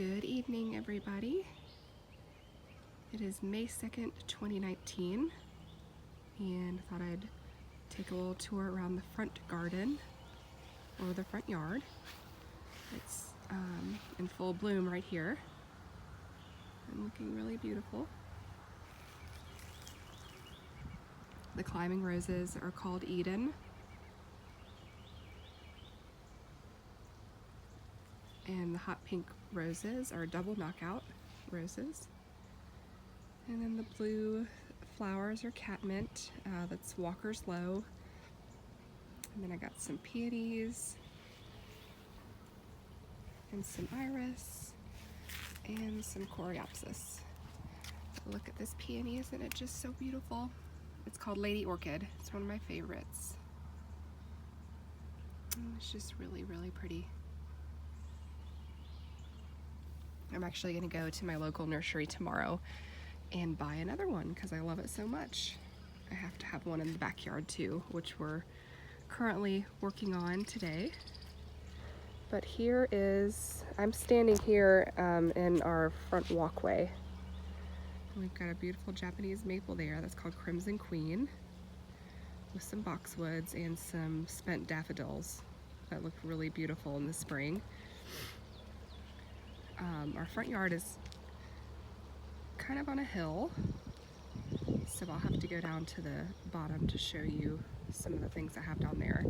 Good evening, everybody. It is May 2nd, 2019, and I thought I'd take a little tour around the front garden, or the front yard. It's in full bloom right here and looking really beautiful. The climbing roses are called Eden. And the hot pink roses are double knockout roses. And then the blue flowers are catmint, that's Walker's Low. And then I got some peonies, and some iris, and some coreopsis. Look at this peony, isn't it just so beautiful? It's called Lady Orchid. It's one of my favorites. It's just really, really pretty. I'm actually going to go to my local nursery tomorrow and buy another one because I love it so much. I have to have one in the backyard too, which we're currently working on today. But here is, I'm standing here in our front walkway. We've got a beautiful Japanese maple there that's called Crimson Queen, with some boxwoods and some spent daffodils that look really beautiful in the spring. Our front yard is kind of on a hill, so I'll have to go down to the bottom to show you some of the things I have down there.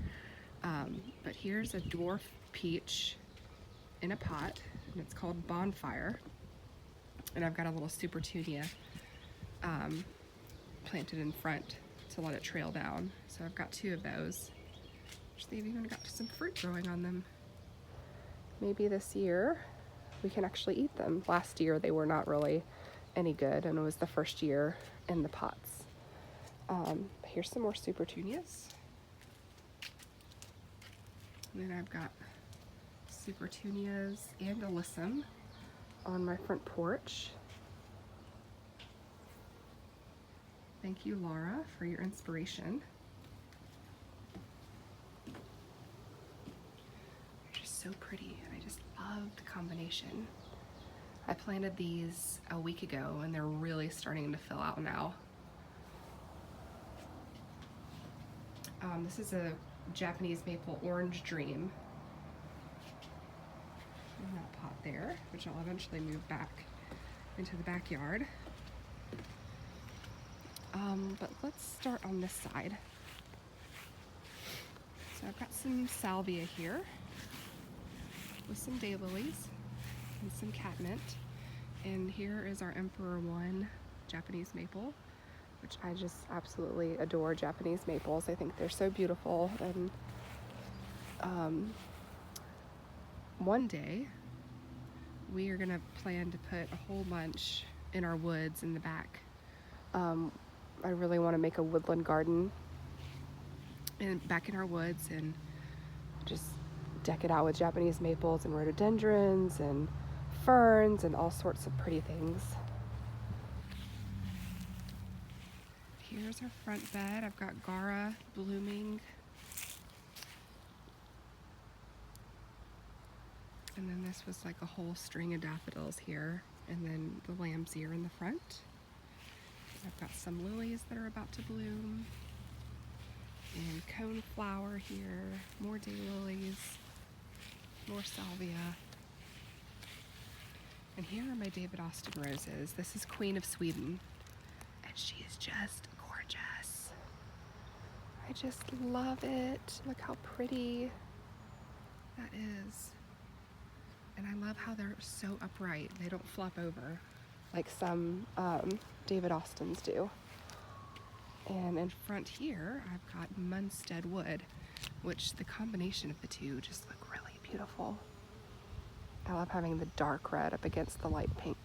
But here's a dwarf peach in a pot, and it's called Bonfire. And I've got a little supertunia planted in front to let it trail down. So I've got two of those. They've even got some fruit growing on them. Maybe this year we can actually eat them. Last year they were not really any good, and it was the first year in the pots. Here's some more supertunias. And then I've got supertunias and alyssum on my front porch. Thank you, Laura, for your inspiration. They're just so pretty. I just love the combination. I planted these a week ago and they're really starting to fill out now. This is a Japanese maple orange dream in that pot there, which I'll eventually move back into the backyard. But let's start on this side. So I've got some salvia here with some daylilies and some catmint. And here is our Emperor One Japanese maple, which I just absolutely adore Japanese maples. I think they're so beautiful. And one day we are gonna plan to put a whole bunch in our woods in the back. I really want to make a woodland garden back in our woods and just deck it out with Japanese maples and rhododendrons and ferns and all sorts of pretty things. Here's our front bed. I've got Gara blooming. And then this was like a whole string of daffodils here, and then the lamb's ear in the front. I've got some lilies that are about to bloom, and coneflower here, more daylilies, more salvia. And here are my David Austin roses. This is Queen of Sweden, and she is just gorgeous. I just love it. Look how pretty that is. And I love how they're so upright. They don't flop over like some David Austins do. And in front here, I've got Munstead wood, which the combination of the two just look really beautiful. I love having the dark red up against the light pink.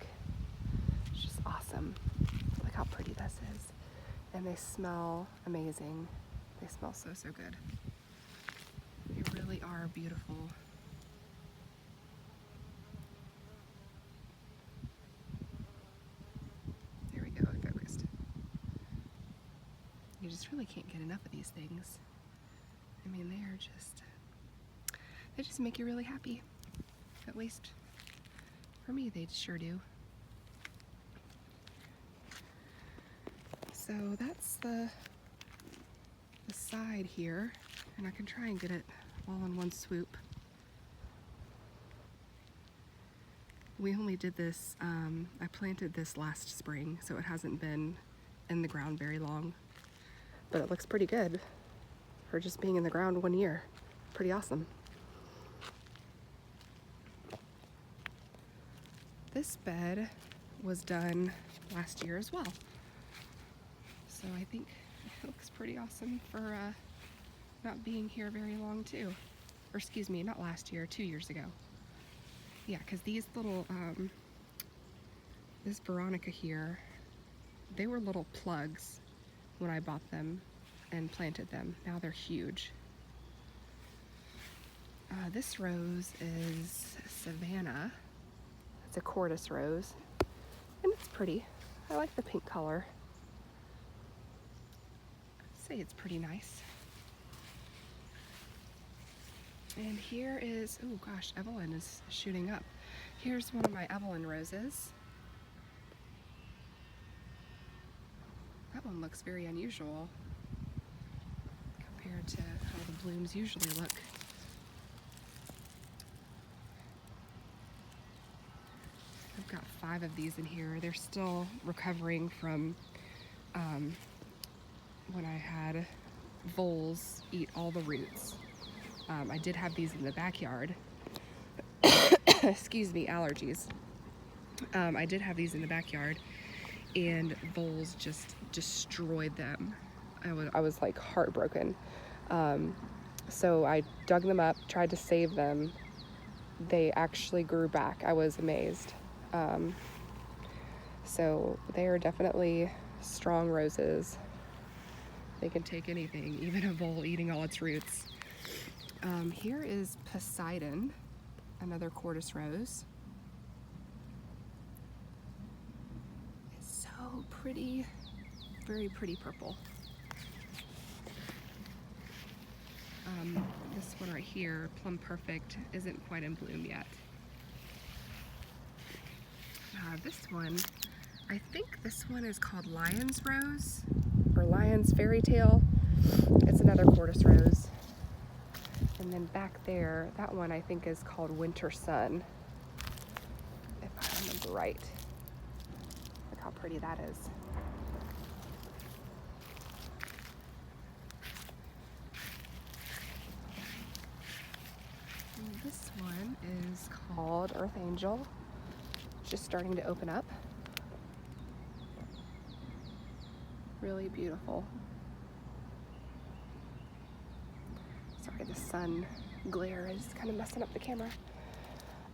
It's just awesome. Look how pretty this is. And they smell amazing. They smell so, so good. They really are beautiful. You just really can't get enough of these things. I mean, they just make you really happy. At least For me, they sure do. So that's the side here, and I can try and get it all in one swoop. We only did this, I planted this last spring, so it hasn't been in the ground very long, but it looks pretty good for just being in the ground 1 year. Pretty awesome. This bed was done last year as well, so I think it looks pretty awesome for not being here very long too. Or excuse me, not last year, 2 years ago. Yeah, because these little, this Veronica here, they were little plugs when I bought them and planted them. Now they're huge. This rose is Selviana. It's a Kordes rose, and it's pretty. I like the pink color. I'd say it's pretty nice. And here is, oh gosh, Evelyn is shooting up. Here's one of my Evelyn Roses. That one looks very unusual compared to how the blooms usually look. I've got 5 of these in here. They're still recovering from when I had voles eat all the roots. I did have these in the backyard. Excuse me, allergies. I did have these in the backyard, and voles just destroyed them. I was like heartbroken. So I dug them up, tried to save them. They actually grew back. I was amazed. So they are definitely strong roses. They can take anything, even a vole eating all its roots. Here is Poseidon, another Kordes rose. It's so pretty, very pretty purple. This one right here, Plum Perfect, isn't quite in bloom yet. This one, I think this one is called Lion's Rose, or Lion's Fairy Tale. It's another Kordes rose. And then back there, that one I think is called Winter Sun, if I remember right. Look how pretty that is. And this one is called Earth Angel. It's just starting to open up. Really beautiful. Sorry, the sun glare is kind of messing up the camera.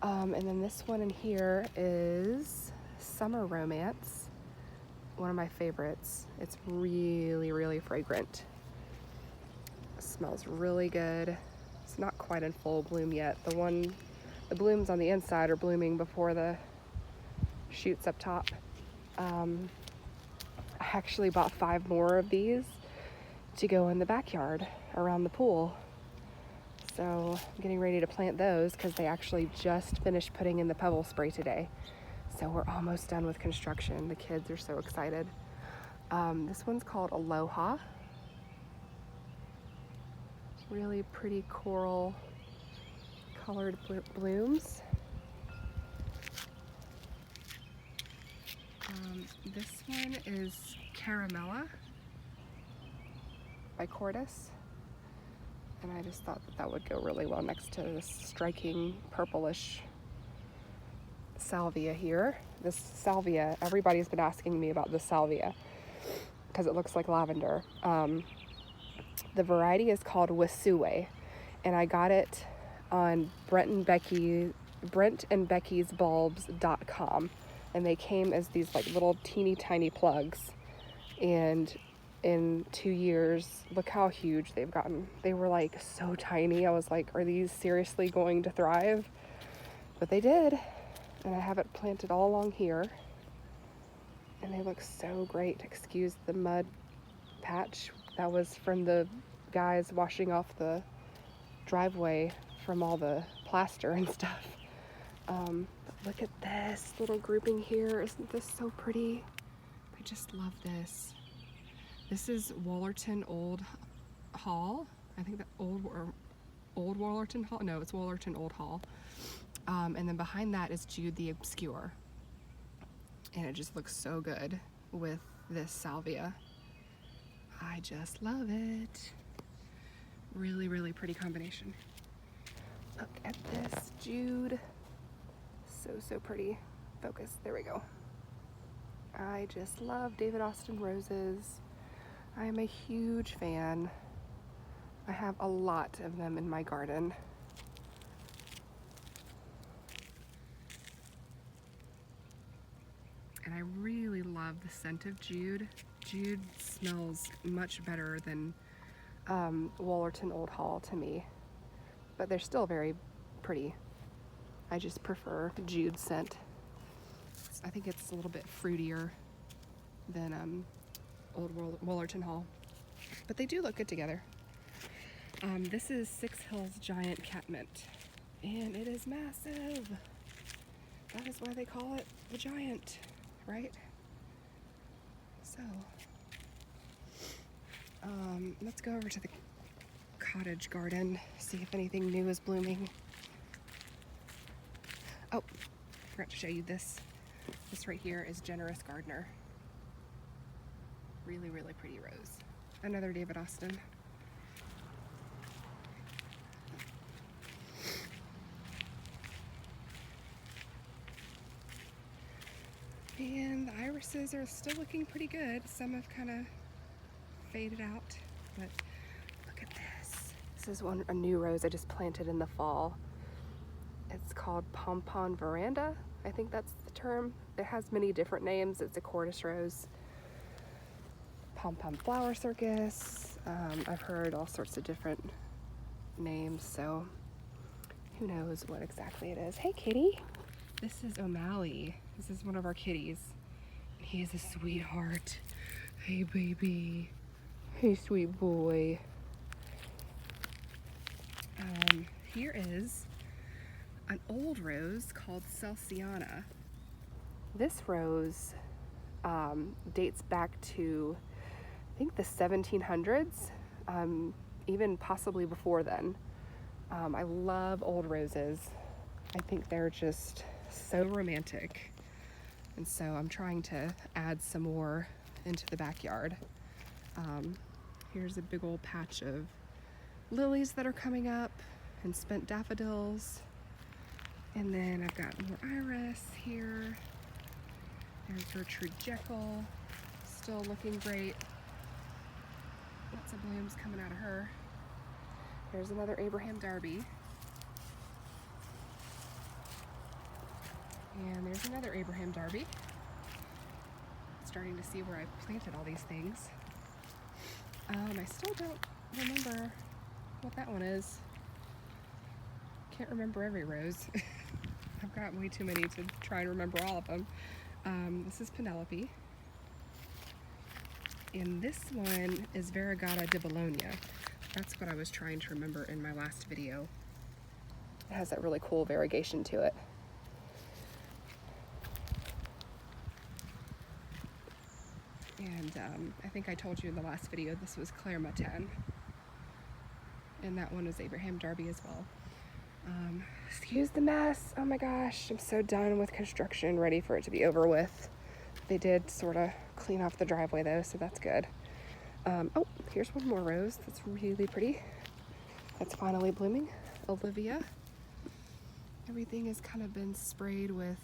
And then this one in here is Summer Romance, one of my favorites. It's really, really fragrant. It smells really good. It's not quite in full bloom yet. The blooms on the inside are blooming before the shoots up top. I actually bought 5 more of these to go in the backyard around the pool. So I'm getting ready to plant those because they actually just finished putting in the pebble spray today. So we're almost done with construction. The kids are so excited. This one's called Aloha. Really pretty coral colored blooms. This one is Caramella by Kordes. And I just thought that would go really well next to this striking purplish salvia here. This salvia, everybody's been asking me about this salvia because it looks like lavender. The variety is called Wasue, and I got it on BrentandBecky'sBulbs.com, and they came as these like little teeny tiny plugs, and in 2 years, look how huge they've gotten. They were like so tiny. I was like, are these seriously going to thrive? But they did. And I have it planted all along here. And they look so great. Excuse the mud patch. That was from the guys washing off the driveway from all the plaster and stuff. But look at this little grouping here. Isn't this so pretty? I just love this. This is Wallerton Old Hall. I think that Old Wallerton Hall. No, it's Wallerton Old Hall. And then behind that is Jude the Obscure. And it just looks so good with this salvia. I just love it. Really, really pretty combination. Look at this Jude. So pretty. Focus, there we go. I just love David Austin roses. I am a huge fan. I have a lot of them in my garden. And I really love the scent of Jude. Jude smells much better than Wallerton Old Hall to me, but they're still very pretty. I just prefer Jude scent. I think it's a little bit fruitier than Old Wallerton Hall, but they do look good together. This is Six Hills Giant Catmint, and it is massive. That is why they call it the giant, right? So, let's go over to the cottage garden, see if anything new is blooming. Oh, forgot to show you this. This right here is Generous Gardener. Really, really pretty rose. Another David Austin. And the irises are still looking pretty good. Some have kind of faded out, but look at this. This is a new rose I just planted in the fall. It's called Pompon Veranda. I think that's the term. It has many different names. It's a Kordes rose. Pom-pom flower circus. I've heard all sorts of different names, so who knows what exactly it is. Hey, kitty. This is O'Malley. This is one of our kitties. He is a sweetheart. Hey, baby. Hey, sweet boy. Here is an old rose called Selviana. This rose dates back to, I think, the 1700s, even possibly before then. I love old roses. I think they're just so romantic. And so I'm trying to add some more into the backyard. Here's a big old patch of lilies that are coming up and spent daffodils. And then I've got more iris here. There's Gertrude Jekyll, still looking great. Lots of blooms coming out of her. There's another Abraham Darby. And there's another Abraham Darby. Starting to see where I planted all these things. I still don't remember what that one is. Can't remember every rose. I've got way too many to try and remember all of them. This is Penelope. And this one is Variegata di Bologna. That's what I was trying to remember in my last video. It has that really cool variegation to it. And I think I told you in the last video this was Claire Matin. And that one was Abraham Darby as well. Excuse the mess. Oh my gosh, I'm so done with construction, ready for it to be over with. They did sort of clean off the driveway though, so that's good. Oh, here's one more rose that's really pretty. That's finally blooming. Olivia. Everything has kind of been sprayed with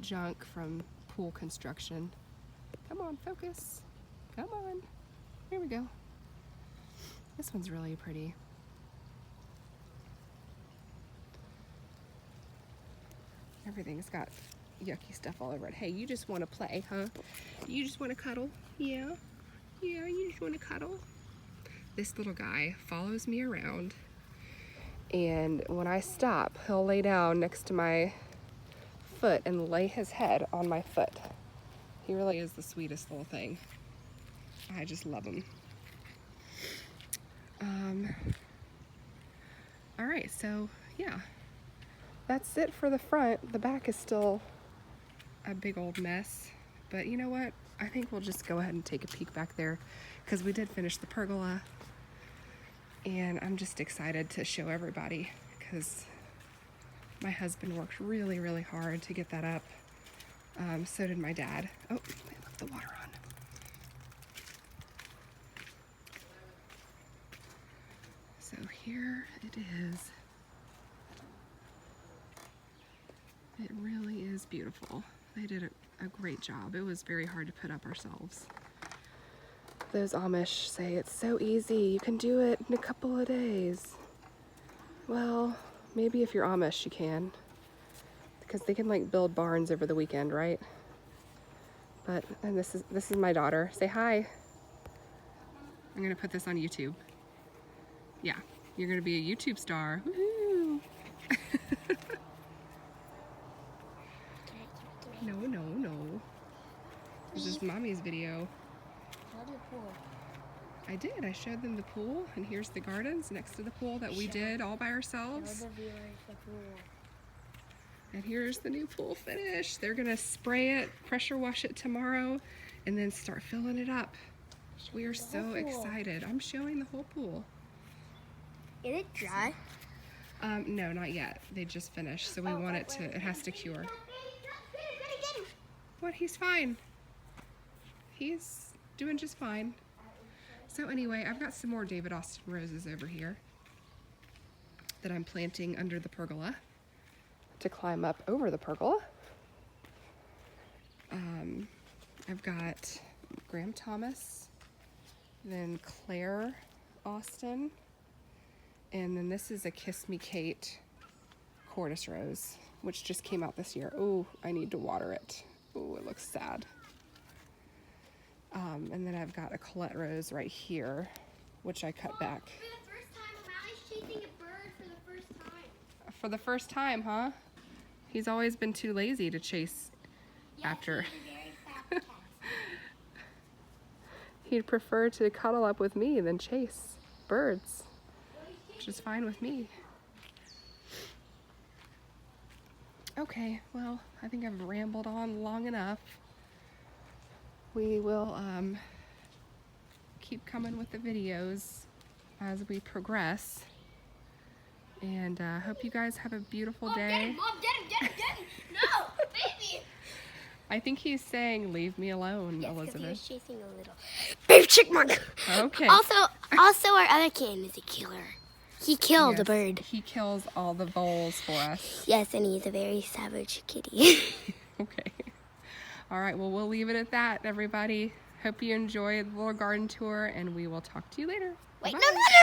junk from pool construction. Come on, focus. Come on. Here we go. This one's really pretty. Everything's got yucky stuff all over it. Hey, you just want to play, huh? You just want to cuddle? Yeah? Yeah, you just want to cuddle? This little guy follows me around, and when I stop, he'll lay down next to my foot and lay his head on my foot. He really is the sweetest little thing. I just love him. All right, so yeah. that's it for the front. The back is still a big old mess. But you know what? I think we'll just go ahead and take a peek back there because we did finish the pergola. And I'm just excited to show everybody because my husband worked really, really hard to get that up. So did my dad. Oh, I left the water on. So here it is. It really is beautiful. They did a great job. It was very hard to put up ourselves. Those Amish say it's so easy. You can do it in a couple of days. Well, maybe if you're Amish you can. Because they can like build barns over the weekend, right? But, and this is my daughter. Say hi. I'm gonna put this on YouTube. Yeah, you're gonna be a YouTube star. Woohoo! No. This is Mommy's video. I did. I showed them the pool, and here's the gardens next to the pool that we did all by ourselves. And here's the new pool finish. They're gonna spray it, pressure wash it tomorrow, and then start filling it up. We are so excited. I'm showing the whole pool. Is it dry? No, not yet. They just finished, so we want it to, it has to cure. What? He's fine. He's doing just fine. So anyway, I've got some more David Austin roses over here that I'm planting under the pergola to climb up over the pergola. I've got Graham Thomas, then Claire Austin, and then this is a Kiss Me Kate Kordes rose, which just came out this year. Oh, I need to water it. Oh, it looks sad. And then I've got a Colette rose right here, which I cut back. For the first time, O'Malley's chasing a bird for the first time. For the first time, huh? He's always been too lazy to chase after. He's a very fast cat. He'd prefer to cuddle up with me than chase birds, which is fine with me. Okay, well, I think I've rambled on long enough. We will keep coming with the videos as we progress. And hope you guys have a beautiful day. Mom, get him! No, baby! I think he's saying, leave me alone, Yes, Elizabeth. he was chasing a little baby chipmunk. Okay. Also, our other king is a killer. He killed a bird. He kills all the voles for us. Yes, and he's a very savage kitty. Okay. All right, well, we'll leave it at that, everybody. Hope you enjoyed the little garden tour, and we will talk to you later. Wait, Bye-bye. no!